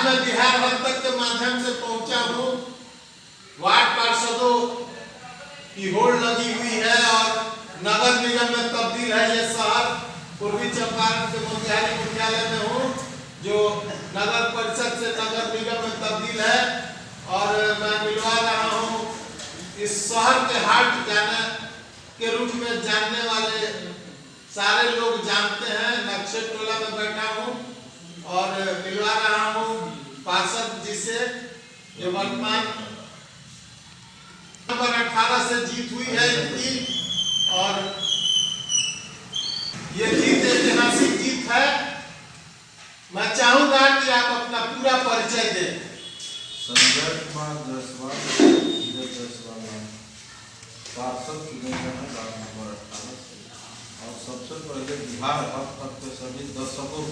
मैं बिहार हल तक के माध्यम से पहुंचा हूं। वार्ड पार्षदों की होड़ लगी हुई है और नगर निगम में तब्दील है ये शहर। पूर्वी चंपारण के मोतिहारी मुख्यालय में हूँ, जो नगर परिषद से नगर निगम में तब्दील है। और मैं मिलवा रहा हूँ इस शहर के हार्ट जाने के रूप में जानने वाले सारे लोग जानते हैं। नक्शे टोला में बैठा हूँ और मिलवा रहा हूँ पार्षद जी से, जो वर्तमान नंबर 18 से जीत हुई है इनकी। और ये जीत ऐतिहासिक जीत है। मैं चाहूंगा कि आप अपना पूरा परिचय दें। संजय कुमार जायसवाल, पार्षद चुने गए हैं वार्ड नंबर 18 से। और सबसे पहले बिहार हल तक के सभी दर्शकों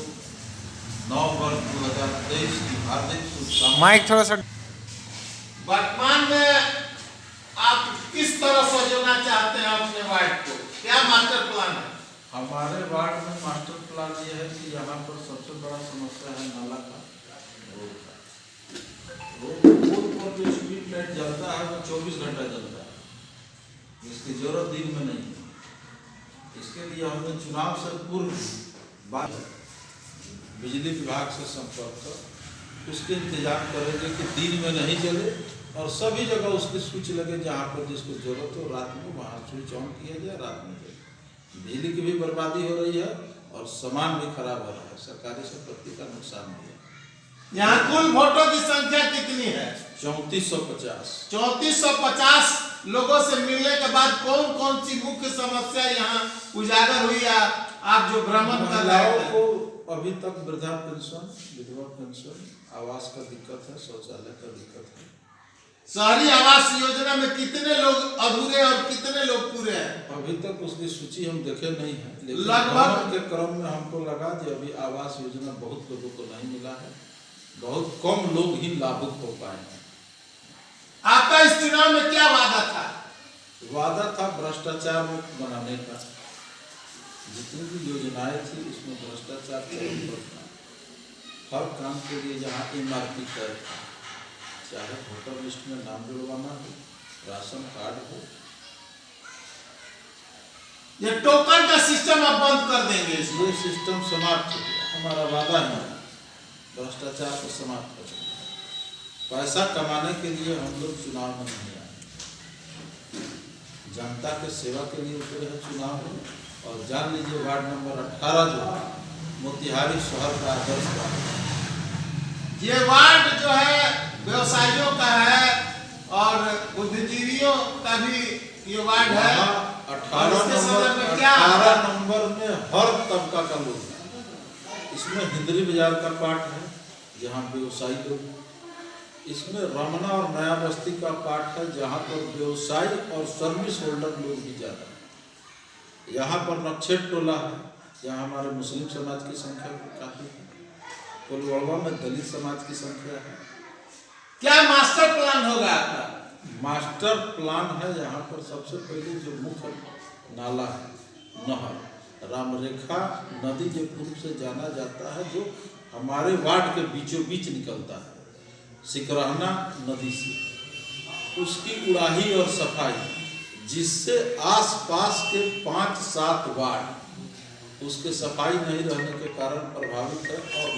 9 वर्ष 2023 की हार्दिक शुभकामनाएं। माइक थोड़ा सा। वर्तमान में आप किस तरह सजोना चाहते हैं अपने वार्ड को? क्या मास्टर प्लान है? हमारे वार्ड में मास्टर प्लान ये है कि यहाँ पर सबसे बड़ा समस्या है नाला का, रोड का। रोड पर जो स्ट्रीट लाइट जलता है वो 24 घंटा जलता है, इसकी जरूरत दिन में नहीं है। इसके लिए हमने चुनाव से पूर्व बात बिजली विभाग से संपर्क कर उसके इंतजाम करेंगे कि दिन में नहीं जले और सभी जगह उसकी स्विच लगे, जहाँ पर जिसको जरूरत हो रात में वहाँ स्विच ऑन किया जाए, रात में जले। बिजली की भी बर्बादी हो रही है और सामान भी खराब हो रहा है, सरकारी संपत्ति का नुकसान भी है। यहाँ कुल वोटों की संख्या कितनी है? 3450। 3450 लोगों से मिलने के बाद कौन कौन सी मुख्य समस्या यहाँ उजागर हुई? आप जो भ्रमण कर रहे महिलाओं हैं, को अभी तक वृद्धा पेंशन, विधवा पेंशन, आवास का दिक्कत है, शौचालय का दिक्कत है। शहरी आवास योजना में कितने लोग अधूरे और कितने लोग पूरे हैं? अभी तक उसकी सूची हम देखे नहीं है, लेकिन लगभग के क्रम में हमको लगा कि अभी आवास योजना बहुत लोगों को नहीं मिला है, बहुत कम लोग ही लाभुक हो पाए हैं। आपका इस चुनाव में क्या वादा था? वादा था भ्रष्टाचार मुक्त बनाने का। जितनी भी योजनाएं थी उसमें भ्रष्टाचार था। हर काम के लिए जहाँ MRP तय था, चाहे वोटर लिस्ट में नाम जुड़वाना हो, राशन कार्ड हो। ये टोकन का सिस्टम आप बंद कर देंगे? ये सिस्टम समाप्त हो गया, हमारा वादा है भ्रष्टाचार को समाप्त कर देंगे। पैसा कमाने के लिए हम लोग चुनाव में नहीं आए, जनता के सेवा के लिए उतरे हैं चुनाव में। और जान लीजिए वार्ड नंबर 18 जो है मोतिहारी शहर का आदर्श वार्ड है। ये वार्ड जो है व्यवसायियों का है और बुद्धिजीवियों का भी ये वार्ड है। 18 नंबर में हर तबका का लोग है। इसमें हिंदरी बाजार का पार्ट है जहाँ व्यवसायी लोग, इसमें रमना और नया बस्ती का पार्ट है जहाँ पर व्यवसायी और सर्विस होल्डर लोग भी ज़्यादा है। यहाँ पर नक्शेट टोला है जहाँ हमारे मुस्लिम समाज की संख्या काफ़ी है। कोलवड़वा में दलित समाज की संख्या है। क्या मास्टर प्लान होगा आपका? मास्टर प्लान है यहाँ पर सबसे पहले जो मुख्य नाला है, नहर रामरेखा नदी जो पूर्व से जाना जाता है, जो हमारे वार्ड के बीचों बीच निकलता है सिकरहना नदी से, उसकी उड़ाही और सफाई, जिससे आसपास के 5-7 वार्ड उसके सफाई नहीं रहने के कारण प्रभावित है। और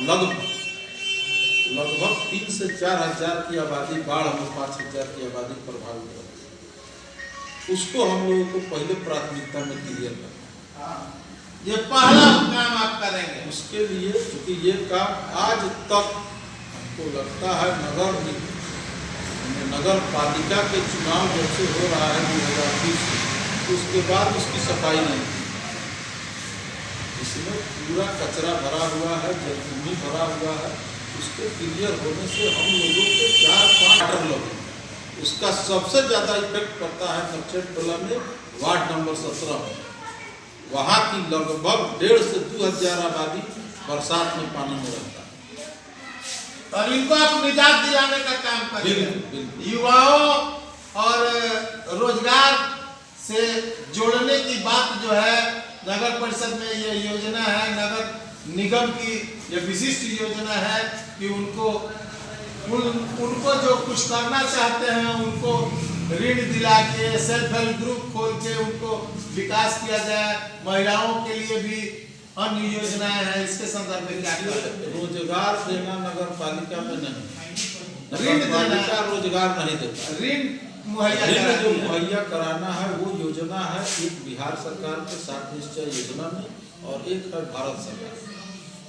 लगभग 3 से 4 हजार की आबादी, बाढ़ में 5 हजार की आबादी प्रभावित है। उसको हम लोगों को पहले प्राथमिकता में क्लियर करना है। ये पहला काम आप करेंगे। उसके लिए क्योंकि ये काम आज तक हमको लगता है नगर पालिका के चुनाव जब से हो रहा है 2020 उसके बाद उसकी सफाई नहीं की। इसमें पूरा कचरा भरा हुआ है, जलभूमि भरा हुआ है। उसके क्लियर होने से हम लोगों को 4-5 लोग, उसका सबसे ज़्यादा इफेक्ट पड़ता है नक्शेट टोला में वार्ड नंबर 17 में। वहाँ की लगभग 1.5 से 2 हजार आबादी बरसात में पानी में रहता है। और इनको आप निजात दिलाने का काम करेंगे। युवाओं और रोजगार से जोड़ने की बात जो है, नगर परिषद में ये योजना है, नगर निगम की यह विशिष्ट योजना है कि उनको जो कुछ करना चाहते हैं उनको ऋण दिला के सेल्फ हेल्प ग्रुप खोल के उनको विकास किया जाए। महिलाओं के लिए भी अन्य योजनाएं हैं, इसके संदर्भ में क्या रोजगार देना नगर पालिका में नहीं, ऋण पालिका रोजगार नहीं देता, ऋण मुहैया जो मुहैया कराना है वो योजना है, एक बिहार सरकार के 7 निश्चय योजना में और एक है भारत सरकार।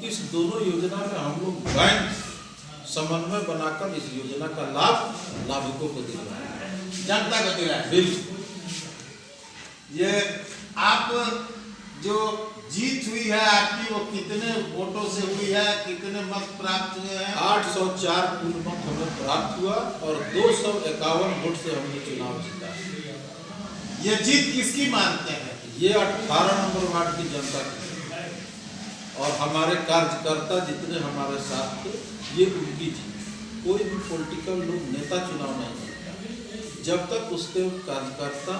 इस दोनों योजना में हम लोग बैंक समन्वय बनाकर इस योजना का लाभ लाभुकों को दिलवाए, जनता को दिलाए। बिल्कुल। ये आप जो जीत हुई है आपकी, वो कितने वोटों से हुई है, कितने मत प्राप्त हुए हैं? 804 कुल मत हमें प्राप्त हुआ और 251 वोट से हमने चुनाव जीता। ये जीत किसकी मानते हैं? ये 18 नंबर वार्ड की जनता की और हमारे कार्यकर्ता जितने हमारे साथ थे ये उनकी जीत। कोई भी पॉलिटिकल लोग नेता चुनाव नहीं जीतता जब तक उसके कार्यकर्ता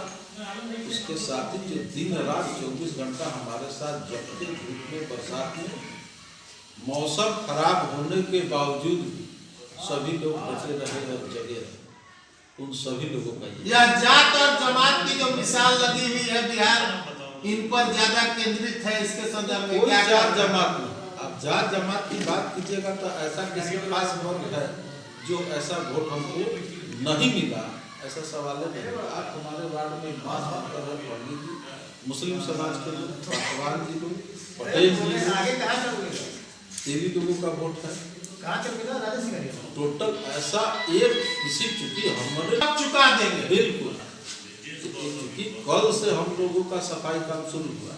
उसके साथी जो दिन रात 24 घंटा हमारे साथ जबकि धूप में बरसात में मौसम खराब होने के बावजूद भी सभी लोग डटे रहे और जगे रहे, उन सभी लोगों का यह जात और जमात की जो मिसाल लगी हुई है बिहार इन पर ज्यादा केंद्रित है, इसके संदर्भ में क्या? जात जमात में आप जात जमात की बात कीजिएगा तो ऐसा किसी खास वर्ग है जो ऐसा वोट हमको नहीं मिला, ऐसा सवाल नहीं। आप हमारे वार्ड में बात कर रहे पंडित जी, मुस्लिम समाज के लोग, पासवान जी लोग, पटेल जी, तेली लोगों का वोट है। टोटल ऐसा एक किसी चुकी हमारे चुका देंगे बिल्कुल। क्योंकि कल से हम लोगों का सफाई काम शुरू हुआ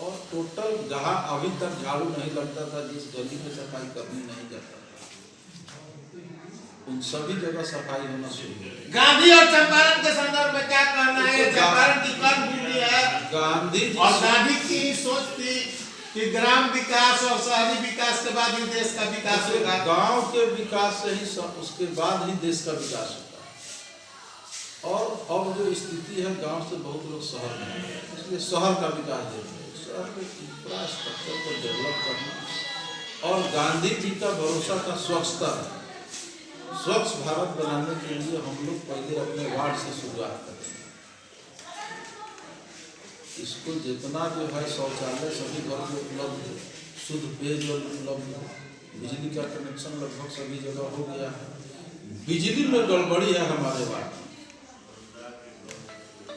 और टोटल जहाँ अभी तक झाड़ू नहीं लगता था, जिस गली में सफाई करनी नहीं जाता था, उन सभी जगह सफाई होना शुरू हुई। गांधी और चंपारण के संदर्भ में क्या कहना है? चंपारण की कर्मभूमि है, गांधी और गांधी की सोच थी कि ग्राम विकास और शहरी विकास के बाद ही देश का विकास होगा। गांव के विकास से ही उसके बाद ही देश का विकास होगा। और अब जो स्थिति है गांव से बहुत लोग शहर में, इसलिए शहर का विकास जरूरी है, शहर के इंफ्रास्ट्रक्चर को डेवलप करना। और गांधी जी का भरोसा था स्वच्छता, स्वच्छ भारत बनाने के लिए हम लोग पहले अपने वार्ड से शुरुआत करें। इसको जितना जो है शौचालय सभी घर में उपलब्ध है, शुद्ध पेयजल उपलब्ध है, बिजली का कनेक्शन लगभग सभी जगह हो गया है। बिजली में गड़बड़ी है हमारे वार्ड में,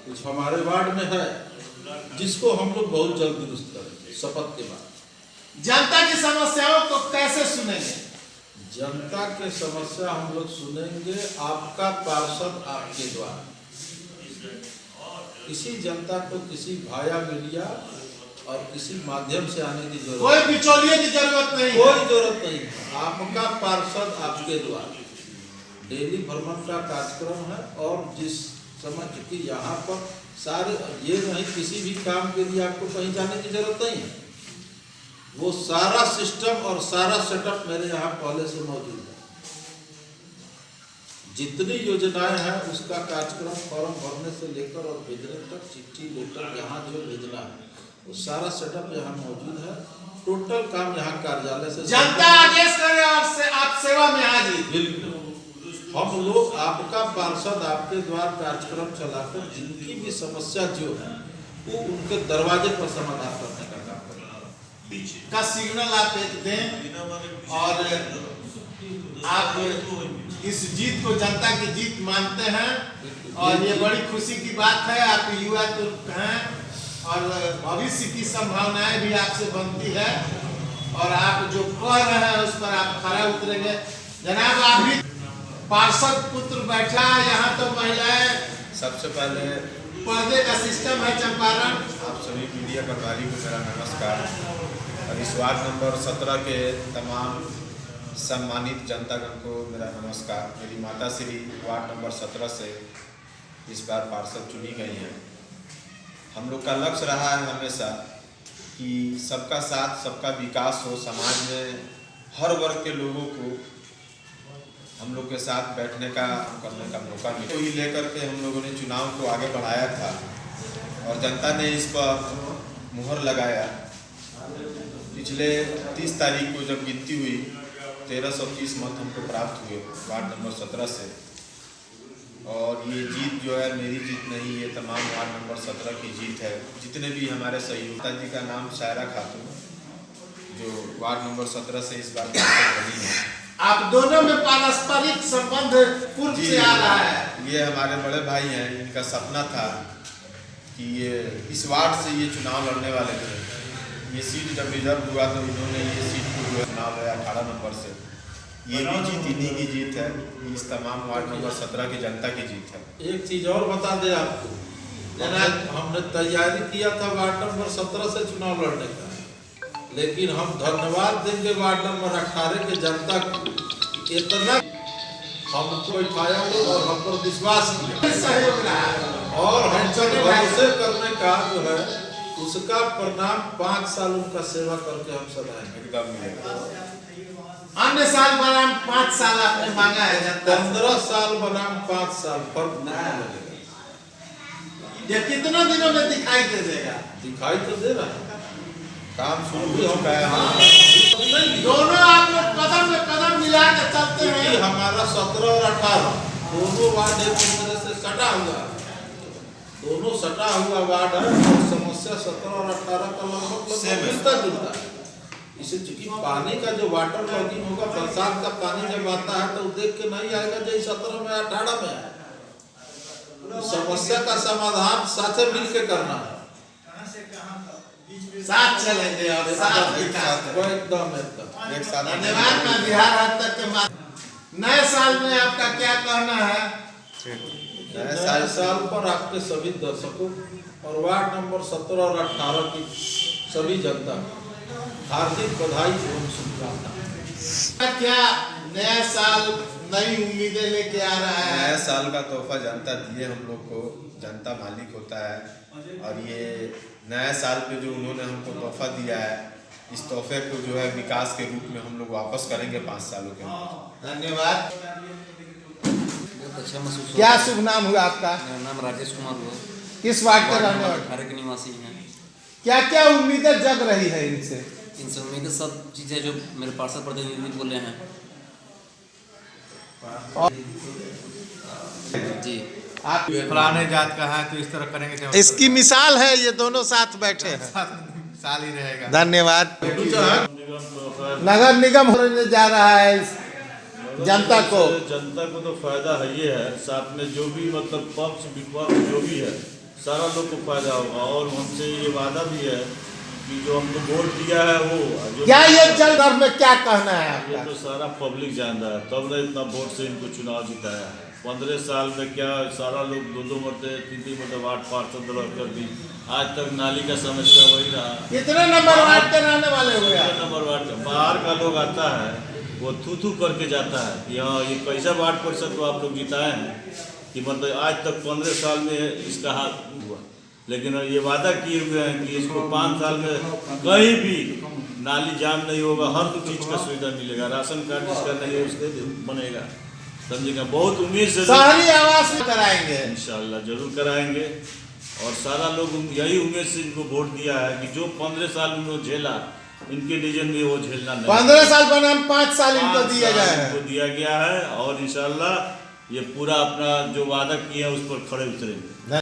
कुछ हमारे वार्ड में है जिसको हम लोग बहुत जल्द दुरुस्त करेंगे शपथ के बाद। जनता की समस्याओं को कैसे सुनेंगे? जनता के समस्या हम लोग सुनेंगे आपका पार्षद आपके द्वारा। किसी जनता को किसी भाया मीडिया और किसी माध्यम से आने की जरूरत, कोई बिचौलिए की जरूरत नहीं, कोई जरूरत नहीं। आपका पार्षद आपके द्वारा डेली भ्रमण का कार्यक्रम है और जिस समय चूंकि यहाँ पर सारे ये नहीं किसी भी काम के लिए आपको कहीं जाने की जरूरत नहीं है, वो सारा सिस्टम और सारा सेटअप मेरे यहाँ पहले से मौजूद है। जितनी योजनाएं हैं उसका कार्यक्रम फॉर्म भरने से लेकर और भेजने तक, चिट्ठी लेटर यहाँ जो भेजना है वो सारा सेटअप यहाँ मौजूद है। टोटल काम यहाँ कार्यालय से जनता आदेश करे और आप सेवा में हाजिर। बिल्कुल, हम लोग आपका पार्षद आपके द्वारा कार्यक्रम चलाकर जिनकी भी समस्या जो है वो उनके दरवाजे पर समाधान करने का काम करें। का सिग्नल आप एक दें और आप इस जीत को जनता की जीत मानते हैं और ये बड़ी खुशी की बात है। आप युवा तुर्क हैं और भविष्य की संभावनाएं भी आपसे बनती है और आप जो कह रहे हैं उस पर आप खरा उतरेंगे। जनाब आप भी पार्षद पुत्र बैठा है यहाँ, तो महिलाएं सबसे पहले पर्दे का सिस्टम है चंपारण। आप सभी मीडिया प्रभारी को मेरा नमस्कार और इस वार्ड नंबर 17 के तमाम सम्मानित जनतागण को मेरा नमस्कार। मेरी माता श्री वार्ड नंबर 17 से इस बार पार्षद चुनी गई हैं। हम लोग का लक्ष्य रहा है हमेशा कि सबका साथ सबका विकास हो, समाज में हर वर्ग के लोगों को हम लोग के साथ बैठने का करने का मौका मिले। तो ही लेकर के हम लोगों ने चुनाव को आगे बढ़ाया था और जनता ने इस पर मुहर लगाया। पिछले 30 तारीख को जब गिनती हुई 1330 मत हमको प्राप्त हुए वार्ड नंबर 17 से। और ये जीत जो है मेरी जीत नहीं, ये तमाम वार्ड नंबर 17 की जीत है। जितने भी हमारे सहयोगिता जी का नाम शायरा खातून जो वार्ड नंबर 17 से इस बार बनी है। आप दोनों में पारस्परिक संबंध पूर्व से आ रहा है। ये हमारे बड़े भाई हैं, इनका सपना था कि ये इस वार्ड से ये चुनाव लड़ने वाले थे। ये सीट जब रिजर्व हुआ तो इन्होंने ये सीट को जो है चुनाव लड़ा 18 नंबर से। ये भी जीत इन्हीं की जीत है, इस तमाम वार्ड नंबर 17 की जनता की जीत है। एक चीज और बता दे आपको, हमने तैयारी किया था वार्ड नंबर 17 से चुनाव लड़ने का, लेकिन हम धन्यवाद देंगे वार्ड नंबर 18 के जनता को, इतना हमको बैठाया और हम पर विश्वास किया सहयोग रहा है। और हम पर भरोसे करने का जो है उसका परिणाम 5 साल उनका सेवा करके हम सदाएंगे। एकदम मिलेगा। अन्य साल बनाम 5 साल आपने मांगा है जनता से। 15 साल बनाम 5 साल फर्क नहीं लगेगा। ये कितना दिनों में दिखाई दे देगा? दिखाई तो दे रहा है, काम शुरू हो चुका है। दोनों आप लोग कदम में कदम मिला के चलते क्योंकि हैं। हमारा 17 और 18 दोनों वार्ड एक दूसरे से सटा हुआ है, दोनों सटा हुआ वार्ड है और समस्या 17 और 18 का लगभग मिलता जुलता है। इसे चूंकि पानी का जो वाटर लॉगिंग होगा, बरसात का पानी जब आता है तो देख के नहीं आएगा जो 17 में 18 में है। समस्या का समाधान साथ मिल के करना है, साथ चलेंगे और साथ विकास वो करेंगे। एकदम एक साथ धन्यवाद। मैं बिहार हद तक के नए साल में आपका क्या कहना है? नए साल पर आपके सभी दर्शकों और वार्ड नंबर 17 और 18 की सभी जनता हार्दिक बधाई एवं शुभकामनाएं। क्या नया साल नई उम्मीदें लेके आ रहा है? नया साल का तोहफा जनता दिए हम लोग को, जनता मालिक होता है। और ये नया साल पे जो उन्होंने हमको तोहफा दिया है, इस तोहफे को जो है विकास के रूप में हम लोग वापस करेंगे 5 सालों के अंदर। धन्यवाद। बहुत अच्छा महसूस क्या होता है। शुभ नाम हुआ आपका? मेरा नाम राजेश कुमार हुआ, किस वार्ड के वार्ड रहने नंबर वाले? 18 के निवासी हैं। क्या क्या उम्मीदें जग रही है इनसे? इनसे उम्मीद है सब चीज़ें जो मेरे पार्षद प्रतिनिधि बोले हैं जी। आप फलाने जात का है तो इस तरह करेंगे तो इसकी मिसाल है, ये दोनों साथ बैठे हैं। साल ही रहेगा। धन्यवाद। नगर निगम होने जा रहा है इस जनता को। जनता को तो फायदा है ही है, साथ में जो भी मतलब पक्ष विपक्ष जो भी है सारा लोग को फायदा होगा। और हमसे ये वादा भी है कि जो हमको वोट दिया है वो जो क्या ये जल दर में क्या कहना है ये आपका? तो सारा पब्लिक जान रहा है, तब ना इतना वोट से इनको चुनाव जिताया है। 15 साल में क्या सारा लोग 2-2 मरते 3-3 मरते वार्ड पार्षद कर दी, आज तक नाली का समस्या वही रहा। कितने नंबर वार्ड के रहने वाले हुए आप? नंबर वार्ड का बाहर का लोग आता है वो थू करके जाता है कि हाँ ये कैसा वार्ड परिषद को आप लोग जिताए हैं कि मतलब आज तक 15 साल में इसका हाथ हुआ। लेकिन ये वादा किए हुए हैं कि इसको 5 साल में कहीं भी नाली जाम नहीं होगा, हर चीज़ का सुविधा मिलेगा, राशन कार्ड जिसका नहीं है उसके बनेगा, समझेगा। बहुत उम्मीद से शहरी आवास में कराएंगे। इंशाल्लाह जरूर कराएंगे। और सारा लोग यही उम्मीद से इनको वोट दिया है कि जो 15 साल उन्होंने झेला इनके रीजन में वो झेलना नहीं। 15 साल बनाम 5 साल इनको 5 दिया साल गया है। इनको दिया गया है और इंशाल्लाह ये पूरा अपना जो वादा किए हैं उस पर खड़े उतरेंगे।